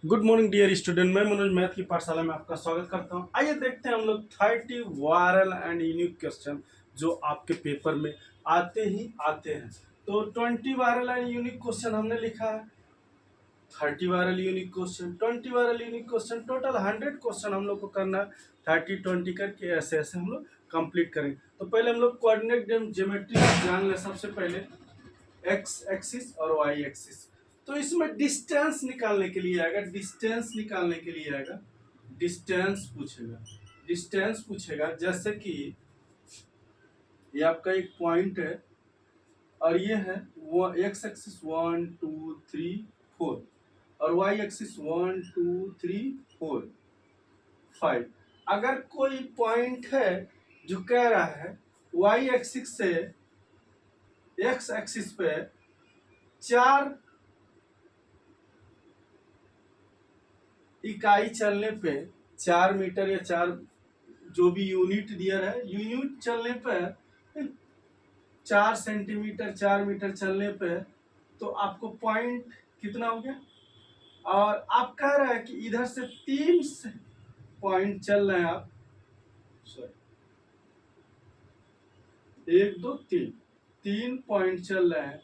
Good morning dear student. मैं Manoj math की पाठशाला में आपका स्वागत करता हूं। आइए देखते हैं हम लोग 30 वायरल एंड यूनिक क्वेश्चन जो आपके पेपर में आते ही आते हैं। तो 20 वायरल एंड यूनिक क्वेश्चन हमने लिखा है, 30 viral unique question, 20 viral unique question, total 100 question हम लोग को करना है। 30-20 करके ऐसे ऐसे हम लोग कंप्लीट करेंगे। तो पहले हम लोग कोऑर्डिनेट ज्योमेट्री जान लें। सबसे पहले एक्स एक्सिस और वाई एक्सिस। तो इसमें डिस्टेंस निकालने के लिए आएगा, डिस्टेंस निकालने के लिए आएगा, डिस्टेंस पूछेगा, डिस्टेंस पूछेगा। जैसे कि ये आपका एक पॉइंट है और ये है वो एक्स एक्सिस 1 2 3 4 और वाई एक्सिस 1 2 3 4 5। अगर कोई पॉइंट है जो कह रहा है वाई एक्सिस से एक्स एक्सिस पे 4 इकाई चलने पे 4 मीटर या 4 जो भी यूनिट दिया है, यूनिट चलने पे 4 सेंटीमीटर 4 मीटर चलने पे तो आपको पॉइंट कितना हो गया। और आप कह रहे हैं कि इधर से 3 पॉइंट चल रहे हैं आप, सॉरी 1 2 3 3 पॉइंट चल रहे हैं।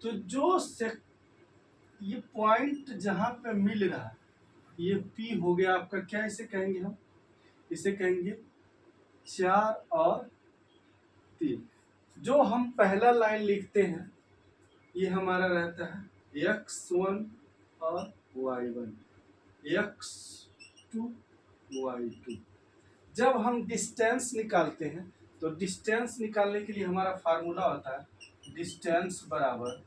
तो जो से ये पॉइंट जहां पे मिल रहा है ये P हो गया आपका। क्या इसे कहेंगे हम? इसे कहेंगे 4 और 3। जो हम पहला लाइन लिखते हैं ये हमारा रहता है x1 और y1, x2 y2। जब हम डिस्टेंस निकालते हैं तो डिस्टेंस निकालने के लिए हमारा फार्मूला होता है डिस्टेंस बराबर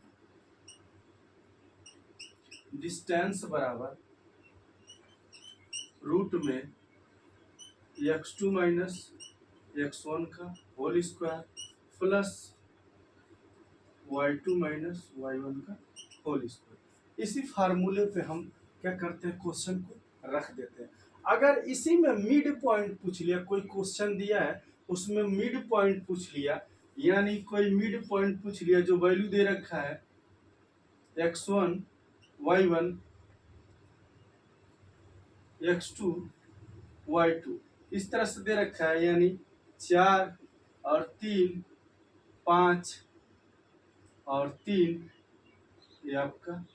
रूट में x2 माइनस x1 का whole square plus y2 minus y1 का होल स्क्वायर। इसी फार्मूले पे हम क्या करते हैं, क्वेश्चन को रख देते हैं। अगर इसी में मिड पॉइंट पूछ लिया, कोई क्वेश्चन दिया है उसमें मिड पॉइंट पूछ लिया, यानी कोई मिड पॉइंट पूछ लिया जो वैल्यू दे रखा है x1 y1 x2 y2 इस तरह से दे रखा है, यानी 4 और 3 5 और 3 ये आपका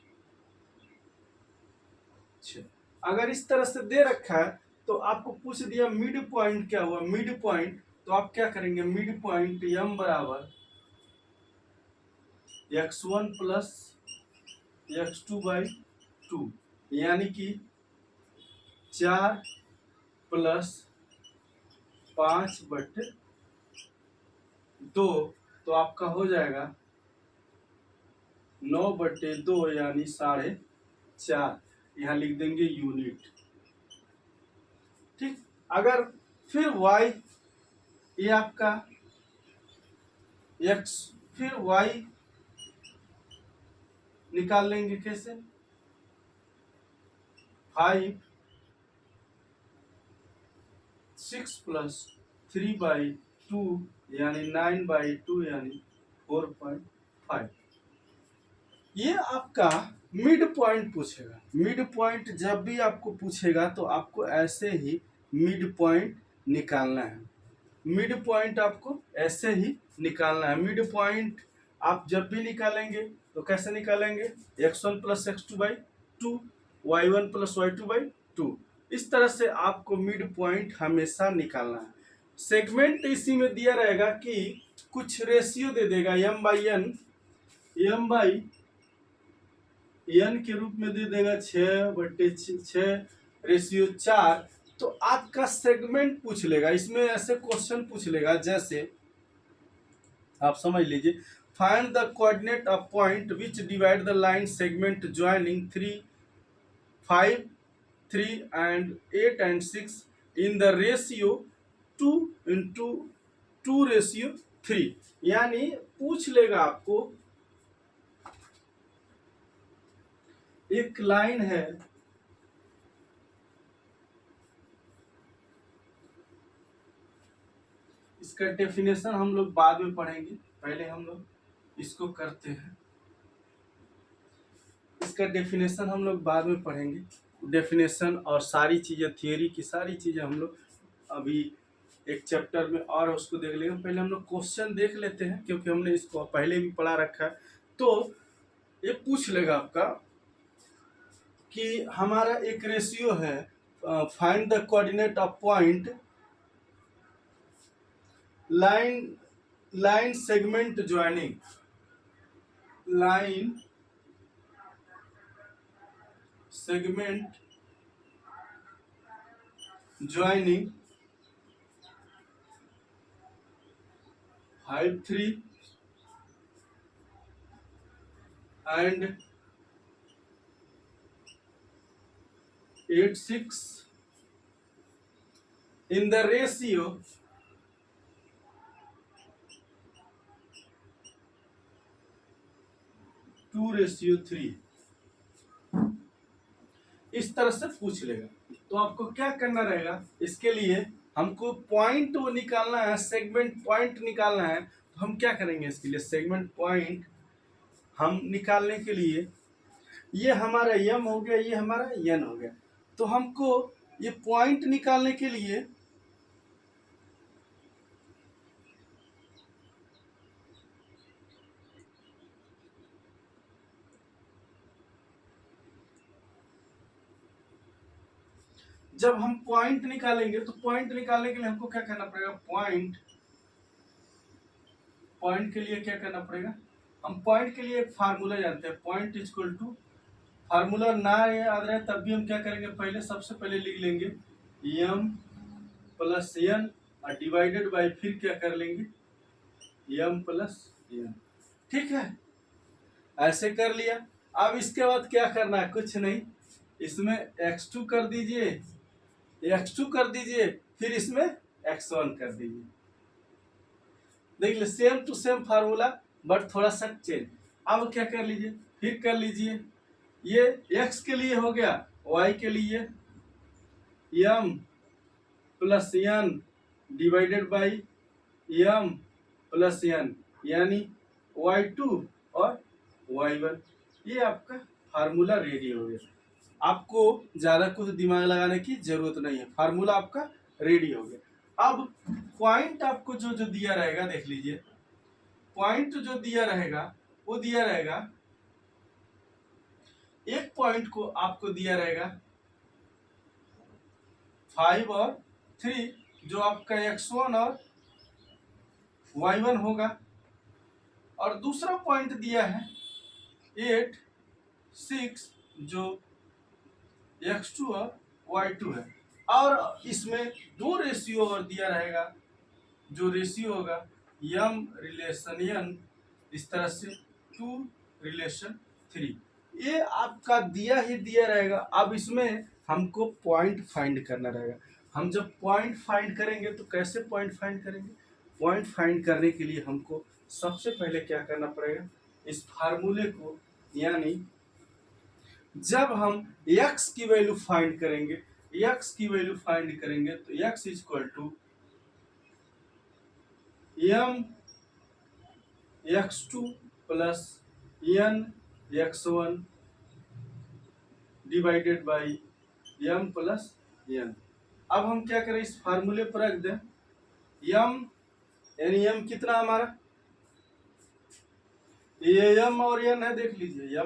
6। अगर इस तरह से दे रखा है तो आपको पूछ दिया मिड पॉइंट क्या हुआ, मिड पॉइंट तो आप क्या करेंगे, मिड पॉइंट m बराबर x1 प्लस x2/2, यानी कि 4 प्लस 5/2 तो आपका हो जाएगा 9/2 यानी 4.5। यहाँ लिख देंगे यूनिट। ठीक। अगर फिर y ये आपका x, फिर y निकाल लेंगे कैसे, 5 6 प्लस 3/2 यानी 9/2 यानी 4.5। ये आपका मिड पॉइंट पूछेगा। मिड पॉइंट जब भी आपको पूछेगा तो आपको ऐसे ही मिड पॉइंट निकालना है। मिड पॉइंट आपको ऐसे ही निकालना है। मिड पॉइंट आप जब भी निकालेंगे तो कैसे निकालेंगे, x1 plus x2/2 y1 plus y2/2। इस तरह से आपको मिड पॉइंट हमेशा निकालना है। सेगमेंट इसी में दिया रहेगा कि कुछ रेशियो दे देगा m/n के रूप में दे देगा 6/6 तो आपका सेगमेंट पूछ लेगा। इसमें ऐसे क्वेश्चन पूछ लेगा, जैसे आप समझ लीजिए, find the coordinate of point which divide the line segment joining 3 5 3 and 8 and 6 in the ratio 2:2:3। यानी पूछ लेगा आपको, एक लाइन है इसका डेफिनेशन हम लोग बाद में पढ़ेंगे, पहले हम लोग इसको करते हैं। इसका डेफिनेशन हम लोग बाद में पढ़ेंगे। डेफिनेशन और सारी चीज़ें, थियोरी की सारी चीज़ें हम लोग अभी एक चैप्टर में और उसको देख लेंगे। पहले हम लोग क्वेश्चन देख लेते हैं, क्योंकि हमने इसको पहले भी पढ़ा रखा है। तो ये पूछ लेगा आपका कि हमारा एक रेशियो है, find the coordinate of point line line segment joining, line segment joining 5 3 and 8 6 in the ratio 2:3। इस तरह से पूछ लेगा। तो आपको क्या करना रहेगा, इसके लिए हमको पॉइंट वो निकालना है, सेगमेंट पॉइंट निकालना है। तो हम क्या करेंगे, इसके लिए सेगमेंट पॉइंट हम निकालने के लिए, ये हमारा यम हो गया, ये हमारा यन हो गया। तो हमको ये पॉइंट निकालने के लिए जब हम पॉइंट निकालेंगे, तो पॉइंट निकालने के लिए हमको क्या करना पड़ेगा, पॉइंट के लिए क्या करना पड़ेगा, हम पॉइंट के लिए एक फार्मूला जानते हैं, पॉइंट इक्वल टू, फार्मूला ना याद रहे तब भी हम क्या करेंगे, पहले सबसे पहले लिख लेंगे यम प्लस एन और डिवाइडेड बाय, फिर क्या कर लेंगे यम प्लस एन। ठीक है, ऐसे कर लिया। अब इसके बाद क्या करना है, कुछ नहीं, इसमें x2 कर दीजिए, x2 कर दीजिए, फिर इसमें x1 कर दीजिए। देख लीजिए same to same formula, but थोड़ा सा चेंज। अब क्या कर लीजिए, फिर कर लीजिए, ये x के लिए हो गया, y के लिए m plus N divided by m plus N, यानी y2 और y1। ये आपका फार्मूला रेडी हो गया। आपको ज्यादा कुछ दिमाग लगाने की जरूरत नहीं है, फार्मूला आपका रेडी हो गया। अब पॉइंट आपको जो जो दिया रहेगा, देख लीजिए, पॉइंट जो दिया रहेगा वो दिया रहेगा, एक पॉइंट को आपको दिया रहेगा 5 और 3, जो आपका x1 और y1 होगा, और दूसरा पॉइंट दिया है 8 6, जो x2 और y2 है। और इसमें दो रेशियो और दिया रहेगा, जो रेशियो होगा यम रिलेशन एन, इस तरह से 2:3। ये आपका दिया ही दिया रहेगा। अब इसमें हमको पॉइंट फाइंड करना रहेगा। हम जब पॉइंट फाइंड करेंगे तो कैसे पॉइंट फाइंड करेंगे, पॉइंट फाइंड करने के लिए हमको सबसे पहले क्या करना पड़ेगा, इस फार्मूले को, यानी जब हम x की वैल्यू फाइंड करेंगे, तो x equal to m x2 plus n x1 divided by m plus n। अब हम क्या करें, इस फार्मूले पर रख दें m, यानी m कितना हमारा, ये m और n है, देख लीजिए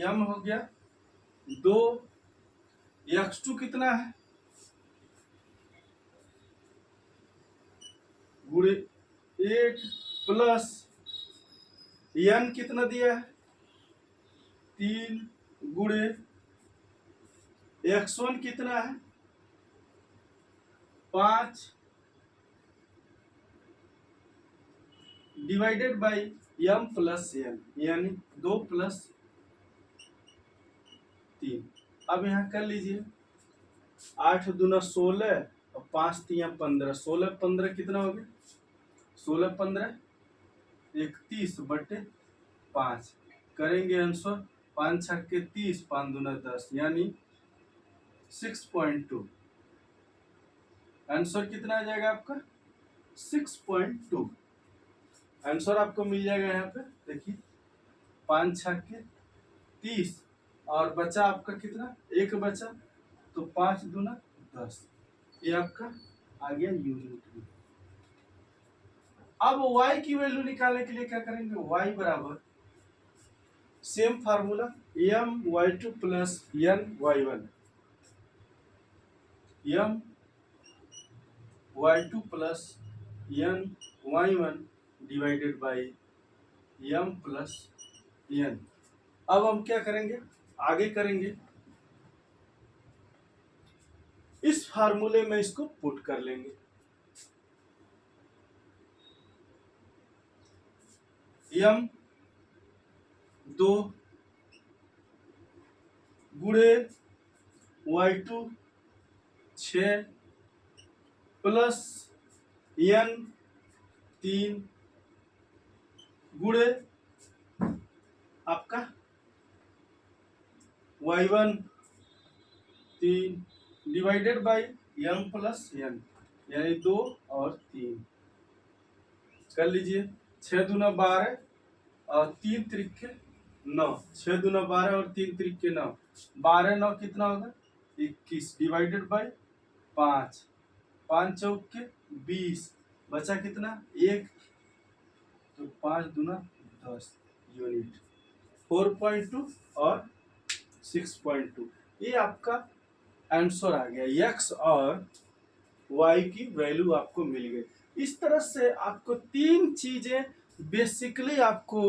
m हो गया 2, x2 कितना है गुणे 8 प्लस n कितना दिया है 3 गुणे x1 कितना है 5 divided by m plus n, यानी 2 प्लस 3। अब यहाँ कर लीजिए 8 दूना 16 और 5 3 15, 16 15 कितना हो गया, 16 15 31 बटे 5, करेंगे आंसर 5 छक्के 30, 5 दूना 10, यानी 6.2। आंसर कितना आ जाएगा आपका 6.2। आंसर आपको मिल जाएगा यहाँ पे, देखिए 5 छक्के 30 और बचा आपका कितना, एक बचा तो 5 दूना 10, ये आपका आ गया यूनिट में। अब y की वैल्यू निकालने के लिए क्या करेंगे, y बराबर same formula my2 plus ny1, my2 plus ny1 divided by m plus n। अब हम क्या करेंगे, आगे करेंगे, इस फार्मूले में इसको पुट कर लेंगे। m 2 गुणे y2 6 प्लस n 3 गुणे आपका y1 3 divided by m plus n, यानी 2 और 3 कर लीजिए। 6 दूना 12 और 3 त्रिके 9, 6 दूना 12 और 3 त्रिके 9, 12 9 कितना होगा 21 डिवाइडेड बाई 5, 5 चौक के 20, बचा कितना 1, तो 5 दूना 10 यूनिट। 4.2 और 6.2, ये आपका आंसर आ गया। x और y की वैल्यू आपको मिल गई। इस तरह से आपको 3 चीजें बेसिकली, आपको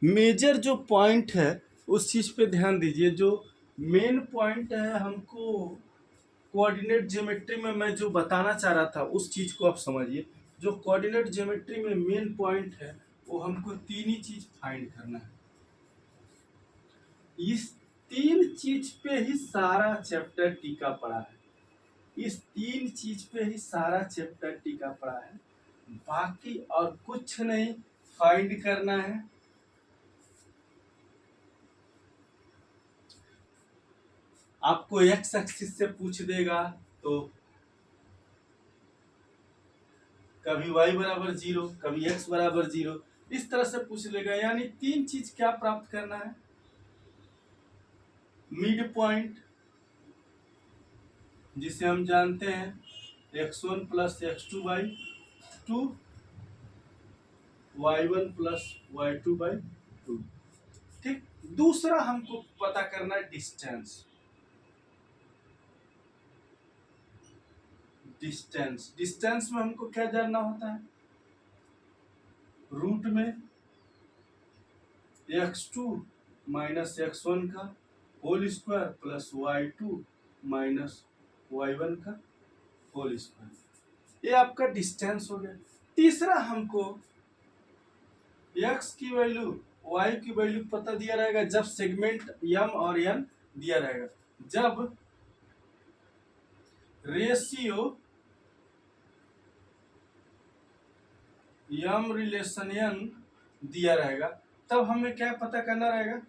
मेजर जो पॉइंट है उस चीज पे ध्यान दीजिए। जो मेन पॉइंट है हमको कोऑर्डिनेट ज्योमेट्री में मैं जो बताना चाह रहा था उस चीज को आप समझिए। जो कोऑर्डिनेट ज्योमेट्री में मेन पॉइंट है वो हमको 3 ही चीज फाइंड करना है। इस 3 चीज पे ही सारा चैप्टर टिका पड़ा है, इस 3 चीज पे ही सारा चैप्टर टिका पड़ा है, बाकी और कुछ नहीं फाइंड करना है। आपको एक्स एक्सिस से पूछ देगा तो कभी y बराबर 0, कभी x बराबर 0, इस तरह से पूछ लेगा। यानी 3 चीज क्या प्राप्त करना है, मिड पॉइंट जिसे हम जानते हैं x1 plus x2 by 2, y1 plus y2 by 2, ठीक। दूसरा हमको पता करना है डिस्टेंस। डिस्टेंस में हमको क्या जानना होता है, रूट में x2 माइनस x1 का whole square plus y2 minus y1 का होल स्क्वायर, ये आपका डिस्टेंस हो गया। तीसरा हमको x की वैल्यू y की वैल्यू पता दिया रहेगा जब सेगमेंट m और n दिया रहेगा, जब रेशियो m रिलेशन n दिया रहेगा, तब हमें क्या पता करना रहेगा,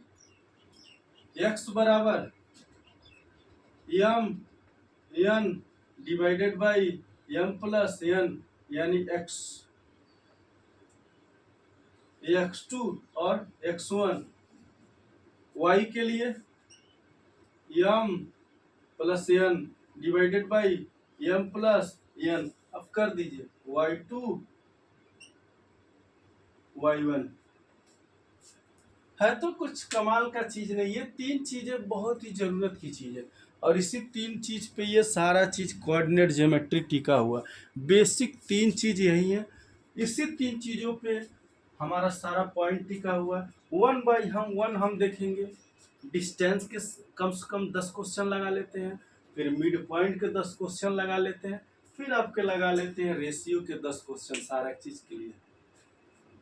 x बराबर m n divided by m plus n, यानी x2 और x1। y के लिए m plus n divided by m plus n। अब कर दीजिए y2 y1 है तो कुछ कमाल का चीज नहीं है। 3 चीजें बहुत ही जरूरत की चीज है और इसी 3 चीज पे ये सारा चीज कोऑर्डिनेट ज्योमेट्री टिका हुआ। बेसिक 3 चीज यही है, इसी 3 चीजों पे हमारा सारा पॉइंट टिका हुआ है। 1 बाई 1 हम देखेंगे, डिस्टेंस के कम से कम 10 क्वेश्चन लगा लेते हैं, फिर मिड पॉइंट के 10 क्वेश्चन लगा लेते हैं, फिर आपके लगा लेते हैं रेशियो के 10 क्वेश्चन सारा चीज के लिए,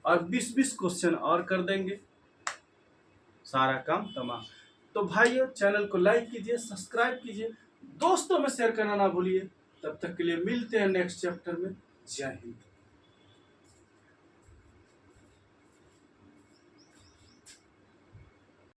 और 20-20 क्वेश्चन और कर देंगे, सारा काम तमाम। तो भाइयों चैनल को लाइक कीजिए, सब्सक्राइब कीजिए, दोस्तों में शेयर करना ना भूलिए। तब तक के लिए मिलते हैं नेक्स्ट चैप्टर में। जय हिंद।